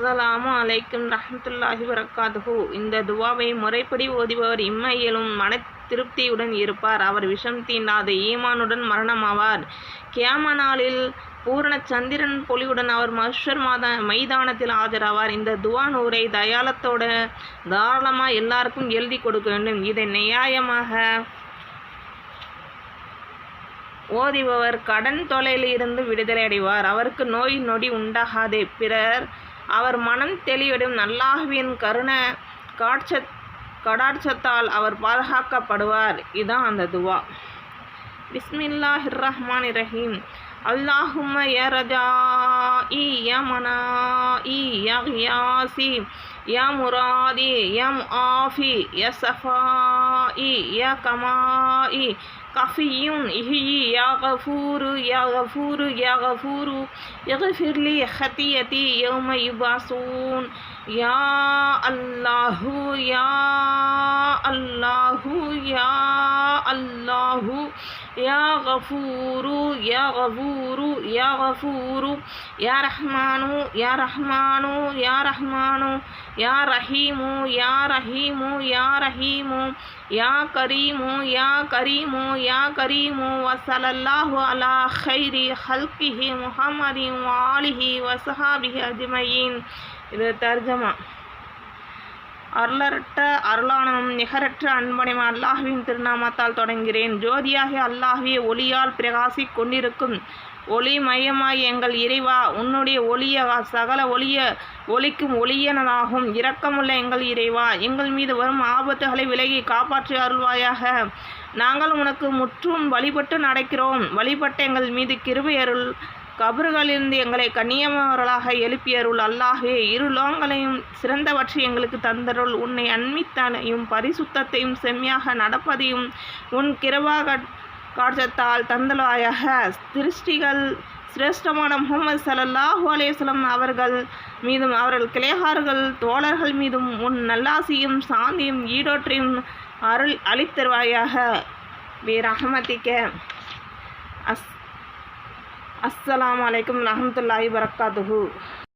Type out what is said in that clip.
அஸ்ஸலாமு அலைக்கும் ரஹ்மத்துல்லாஹி வரகாத்துஹு. இந்த துவாவை முறைப்படி ஓதுபவர் இம்மையிலும் மன திருப்தியுடன் இருப்பார். அவர் விஷம் தீண்டாத ஈமானுடன் மரணமாவார். கியாம நாளில் பூரண சந்திரன் பொலிவுடன் அவர் மஹ்ஷர் மைதானத்தில் ஆஜராவார். இந்த துவா நூரை தயாளத்தோட தாராளமாக எல்லாருக்கும் எழுதி கொடுக்க வேண்டும். இதை நியாயமாக ஓதிபவர் கடன் தொலையில் இருந்து விடுதலை அடைவார். அவருக்கு நோய் நொடி உண்டாகாதே. பிறர் அவர் மனம் தெளிவிடும் அல்லாஹ்வின் கடாட்சத்தால் அவர் பாதுகாக்கப்படுவார். இதுதான் அந்த துவா. பிஸ்மில்லாஹிர் ரஹ்மானிர் ரஹீம். அல்லாஹும்ம யா ரஜாஇ யா மனாஇ யா கியாசி யா முராதி யா முஆஃபி யா சஃபாஇ யா கமாஇ கஃபியுன் இஹ்யி யா கஃபூரு யா கஃபூரு யா கஃபூரு இக்ஃபிர்லி ஹத்தியதி யௌம யுபாஸூன் யா அல்லாஹு யா அல்லாஹு யா அல்லாஹு யா கஃபூரு யா கஃபூரு யா கஃபூரு யா ரஹ்மானு யா ரஹ்மானு யா ரஹ்மானு யா ரஹீமு யா ரஹீமு யா ரஹீமு யா கரீமு யா கரீமு யா கரீமு வஸல்லல்லாஹு அலா கைரி ஹல்கிஹி முஹம்மதின் வ ஆலிஹி வஸஹாபிஹி அஜ்மஈன். இது தர்ஜமா. அருளற்ற அருளானனும் நிகரற்ற அன்பனையும் அல்லாஹ்வின் திருநாமத்தால் தொடங்குகிறேன். ஜோதியாகிய அல்லாஹ்வே, ஒளியால் பிரகாசிக் கொண்டிருக்கும் ஒளி மையமாய் எங்கள் இறைவா, உன்னுடைய ஒளிய சகல ஒளிக்கும் ஒளியனதாகும். இரக்கமுள்ள எங்கள் இறைவா, எங்கள் மீது வரும் ஆபத்துகளை விலகி காப்பாற்றி அருள்வாயாக. நாங்கள் உனக்கு முற்றும் வழிபட்டு நடக்கிறோம். வழிபட்ட எங்கள் மீது கிருபை அருள். கபறுகளிலிருந்து எங்களை கண்ணியமானவர்களாக எழுப்பியருள். அல்லாஹ்வே, இருலோகங்களையும் சிறந்தவற்றை எங்களுக்கு தந்தருள். உன்னை அன்மித்தனையும் பரிசுத்தையும் செம்மையாக நடப்பதையும் உன் கிருபா காட்சத்தால் தந்தலாயாக. திருஷ்டிகள் சிரேஷ்டமான முஹம்மது ஸல்லல்லாஹு அலைஹி வஸல்லம் அவர்கள் மீதும் அவர்கள் கிளைகார்கள் தோழர்கள் மீதும் உன் நல்லாசியும் சாந்தியும் ஈடோற்றையும் அருள் அளித்தருவாயாக. பி ரஹ்மதிக. அஸ்ஸலாமு அலைக்கும் ரஹ்மத்துல்லாஹி வரகாத்துஹு.